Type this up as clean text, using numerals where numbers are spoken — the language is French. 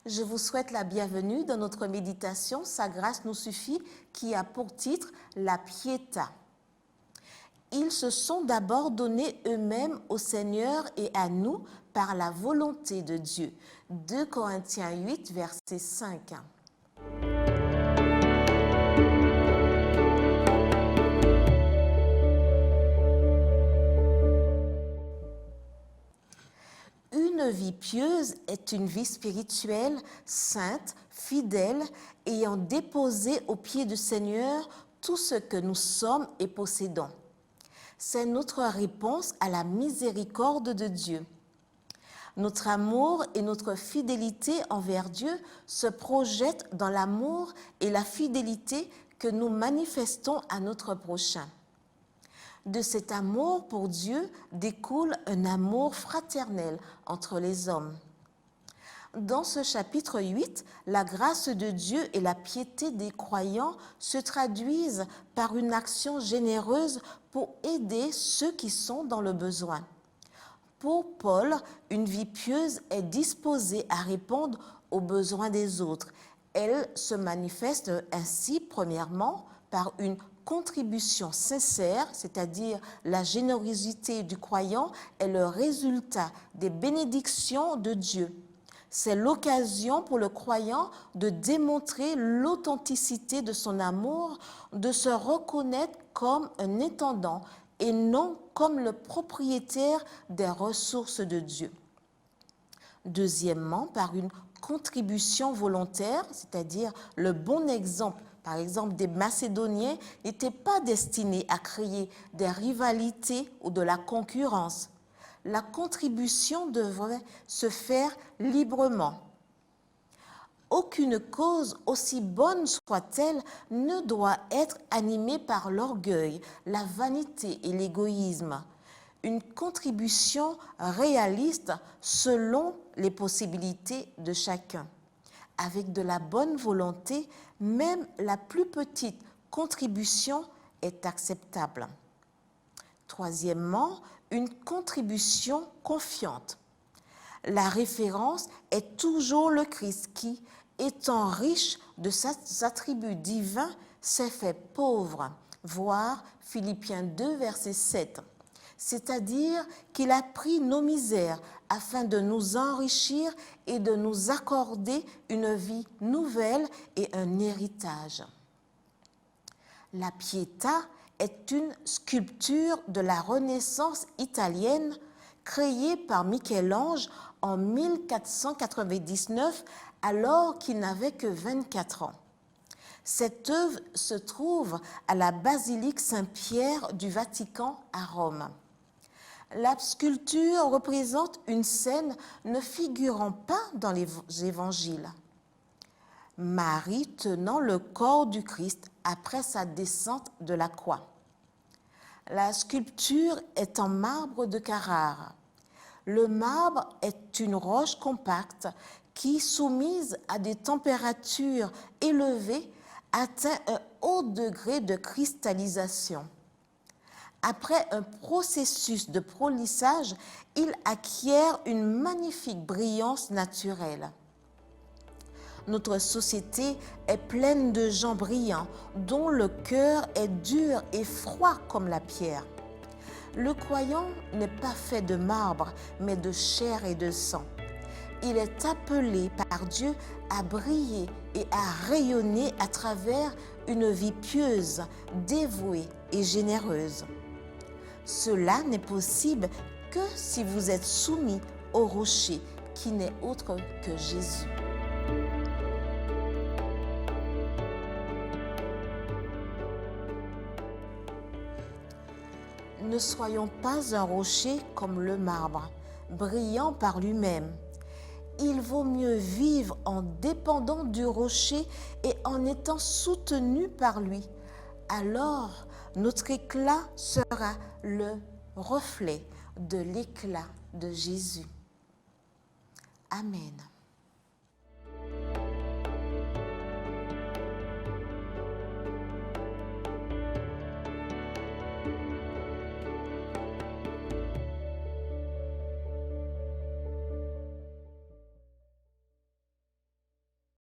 Je vous souhaite la bienvenue dans notre méditation « Sa grâce nous suffit » qui a pour titre « La Pietà ». Ils se sont d'abord donnés eux-mêmes au Seigneur et à nous par la volonté de Dieu. 2 Corinthiens 8, verset 5. Une vie pieuse est une vie spirituelle, sainte, fidèle, ayant déposé aux pieds du Seigneur tout ce que nous sommes et possédons. C'est notre réponse à la miséricorde de Dieu. Notre amour et notre fidélité envers Dieu se projettent dans l'amour et la fidélité que nous manifestons à notre prochain. De cet amour pour Dieu découle un amour fraternel entre les hommes. Dans ce chapitre 8, la grâce de Dieu et la piété des croyants se traduisent par une action généreuse pour aider ceux qui sont dans le besoin. Pour Paul, une vie pieuse est disposée à répondre aux besoins des autres. Elle se manifeste ainsi, premièrement, par une contribution sincère, c'est-à-dire la générosité du croyant est le résultat des bénédictions de Dieu. C'est l'occasion pour le croyant de démontrer l'authenticité de son amour, de se reconnaître comme un intendant et non comme le propriétaire des ressources de Dieu. Deuxièmement, par une contribution volontaire, c'est-à-dire le bon exemple. Par exemple, des Macédoniens n'étaient pas destinés à créer des rivalités ou de la concurrence. La contribution devrait se faire librement. Aucune cause, aussi bonne soit-elle, ne doit être animée par l'orgueil, la vanité et l'égoïsme. Une contribution réaliste selon les possibilités de chacun. Avec de la bonne volonté, même la plus petite contribution est acceptable. Troisièmement, une contribution confiante. La référence est toujours le Christ qui, étant riche de ses attributs divins, s'est fait pauvre. Voir Philippiens 2, verset 7. C'est-à-dire qu'il a pris nos misères afin de nous enrichir et de nous accorder une vie nouvelle et un héritage. La Pietà est une sculpture de la Renaissance italienne créée par Michel-Ange en 1499 alors qu'il n'avait que 24 ans. Cette œuvre se trouve à la basilique Saint-Pierre du Vatican à Rome. La sculpture représente une scène ne figurant pas dans les évangiles. Marie tenant le corps du Christ après sa descente de la croix. La sculpture est en marbre de Carrare. Le marbre est une roche compacte qui, soumise à des températures élevées, atteint un haut degré de cristallisation. Après un processus de polissage, il acquiert une magnifique brillance naturelle. Notre société est pleine de gens brillants dont le cœur est dur et froid comme la pierre. Le croyant n'est pas fait de marbre, mais de chair et de sang. Il est appelé par Dieu à briller et à rayonner à travers une vie pieuse, dévouée et généreuse. Cela n'est possible que si vous êtes soumis au rocher qui n'est autre que Jésus. Ne soyons pas un rocher comme le marbre, brillant par lui-même. Il vaut mieux vivre en dépendant du rocher et en étant soutenu par lui. Alors, notre éclat sera le reflet de l'éclat de Jésus. Amen.